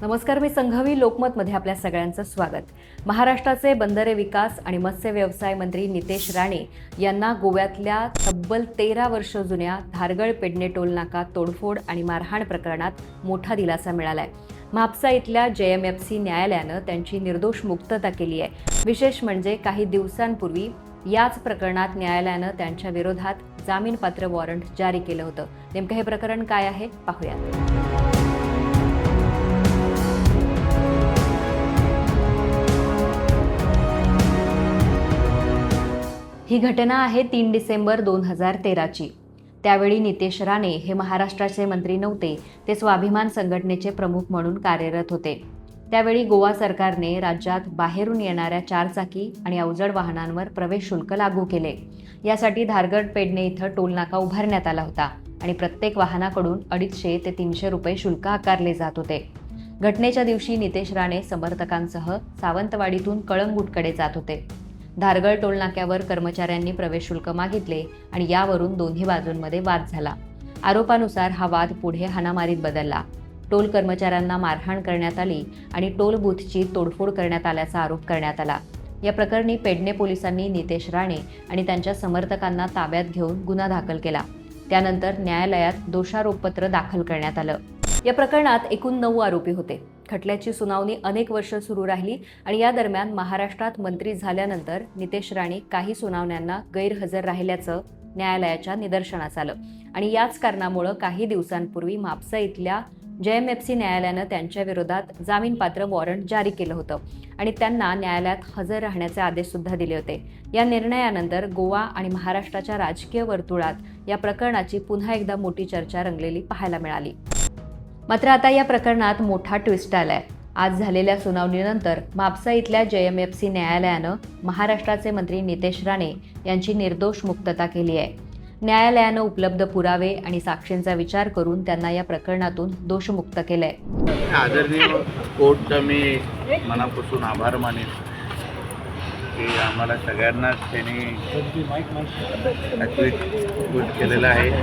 नमस्कार, मी संघवी लोकमतमध्ये आपल्या सगळ्यांचं स्वागत. महाराष्ट्राचे बंदरे विकास आणि मत्स्य व्यवसाय मंत्री नितेश राणे यांना गोव्यातल्या तब्बल 13 वर्ष जुन्या धारगळ पेडणे टोल नाका तोडफोड आणि मारहाण प्रकरणात मोठा दिलासा मिळालाय. म्हापसा इथल्या JMFC न्यायालयानं त्यांची निर्दोष मुक्तता केली आहे. विशेष म्हणजे काही दिवसांपूर्वी याच प्रकरणात न्यायालयानं त्यांच्या विरोधात जामीनपात्र वॉरंट जारी केलं होतं. नेमकं हे प्रकरण काय आहे पाहूयात. ही घटना आहे 3 डिसेंबर 2013ची. त्यावेळी नितेश राणे हे महाराष्ट्राचे मंत्री नव्हते, ते स्वाभिमान संघटनेचे प्रमुख म्हणून कार्यरत होते. त्यावेळी गोवा सरकारने राज्यात बाहेरून येणाऱ्या 4 चाकी आणि अवजड वाहनांवर प्रवेश शुल्क लागू केले. यासाठी धारगळ पेडणे इथं टोल नाका उभारण्यात आला होता आणि प्रत्येक वाहनाकडून 250 ते 300 रुपये शुल्क आकारले जात होते. घटनेच्या दिवशी नितेश राणे समर्थकांसह सावंतवाडीतून कळंगूटकडे जात होते. धारगळ टोल नाक्यावर कर्मचाऱ्यांनी प्रवेश शुल्क मागितले आणि यावरून दोन्ही बाजूंमध्ये वाद झाला. आरोपानुसार हा वाद पुढे हाणामारीत बदलला. टोल कर्मचाऱ्यांना मारहाण करण्यात आली आणि टोल बूथची तोडफोड करण्यात आल्याचा आरोप करण्यात आला. या प्रकरणी पेडणे पोलिसांनी नितेश राणे आणि त्यांच्या समर्थकांना ताब्यात घेऊन गुन्हा दाखल केला. त्यानंतर न्यायालयात दोषारोपपत्र दाखल करण्यात आलं. या प्रकरणात एकूण 9 आरोपी होते. खटल्याची सुनावणी अनेक वर्ष सुरू राहिली आणि या दरम्यान महाराष्ट्रात मंत्री झाल्यानंतर नितेश राणे काही सुनावण्यांना गैरहजर राहिल्याचं न्यायालयाच्या निदर्शनास आलं आणि याच कारणामुळे काही दिवसांपूर्वी म्हापसा इथल्या JMFC न्यायालयानं त्यांच्या विरोधात जामीनपात्र वॉरंट जारी केलं होतं आणि त्यांना न्यायालयात हजर राहण्याचे आदेश सुद्धा दिले होते. या निर्णयानंतर गोवा आणि महाराष्ट्राच्या राजकीय वर्तुळात या प्रकरणाची पुन्हा एकदा मोठी चर्चा रंगलेली पाहायला मिळाली. मात्र आता या प्रकरणात मोठा ट्विस्ट आलाय. आज झालेल्या सुनावणीनंतर म्हापसा इथल्या JMFC न्यायालयानं महाराष्ट्राचे मंत्री नितेश राणे यांची निर्दोष मुक्तता केली आहे. न्यायालयानं उपलब्ध पुरावे आणि साक्षींचा विचार करून त्यांना या प्रकरणातून दोषमुक्त केलंय. आदरणीय कोर्टचा मी मनापासून आभार मानेन की आम्हाला सगळ्यांनाच त्यांनी केलेलं आहे आणि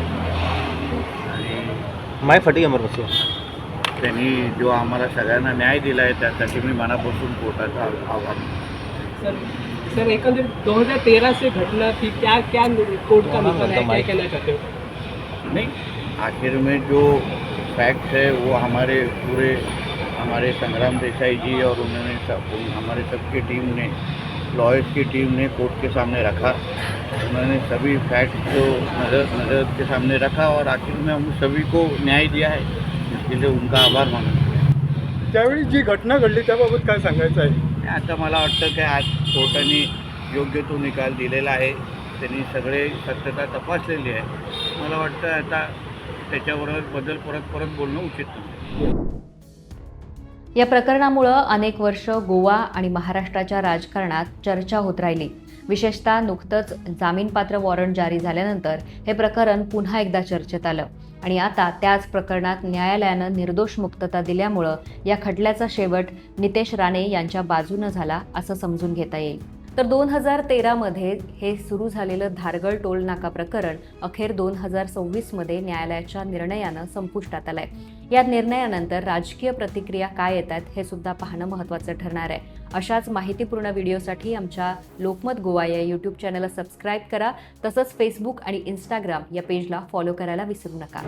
त्यांनी जो आम्हाला सगळ्यांना न्याय दिला आहे त्यासाठी मी मनापासून कोर्टाचा आभार मानतो. सर, एकंदर 2013 से घटना थी, क्या कोर्ट का निकाल है, क्या कहना चाहते हो? नहीं, आखिर में जो फैक्ट है वो हमारे संग्राम देसाई जी और हमारे सबकी टीम ने, लॉयर्स की टीम ने कोर्ट के सामने रखा. उन्होंने सभी फैक्ट को नजर के सामने रखा और आखिर में हम सभी को न्याय दिया है. इसके लिए उनका आभार मानतो. त्यावेळी जी घटना घडली त्याबाबत काय सांगायचं आहे? आता मला वाटतं की आज कोर्टाने योग्य तो निकाल दिलेला आहे. त्यांनी सगळे सत्यता तपासलेली आहे. मला वाटतं आता त्याच्याबद्दल परत बोलणं उचित नाही. या प्रकरणामुळं अनेक वर्ष गोवा आणि महाराष्ट्राच्या राजकारणात चर्चा होत राहिली. विशेषतः नुकतंच जामीनपात्र वॉरंट जारी झाल्यानंतर हे प्रकरण पुन्हा एकदा चर्चेत आलं आणि आता त्याच प्रकरणात न्यायालयानं निर्दोष मुक्तता दिल्यामुळं या खटल्याचा शेवट नितेश राणे यांच्या बाजूनं झाला असं समजून घेता येईल. तर 2013 मध्ये हे सुरू झालेलं धारगळ टोल नाका प्रकरण अखेर 2026 न्यायालयाच्या निर्णयानं संपुष्टात आलंय. या निर्णयानंतर राजकीय प्रतिक्रिया काय येतात हे सुद्धा पाहणं महत्त्वाचं ठरणार आहे. अशाच माहितीपूर्ण व्हिडिओसाठी आमच्या लोकमत गोवा या YouTube चॅनलला सबस्क्राईब करा. तसंच Facebook आणि Instagram या पेजला फॉलो करायला विसरू नका.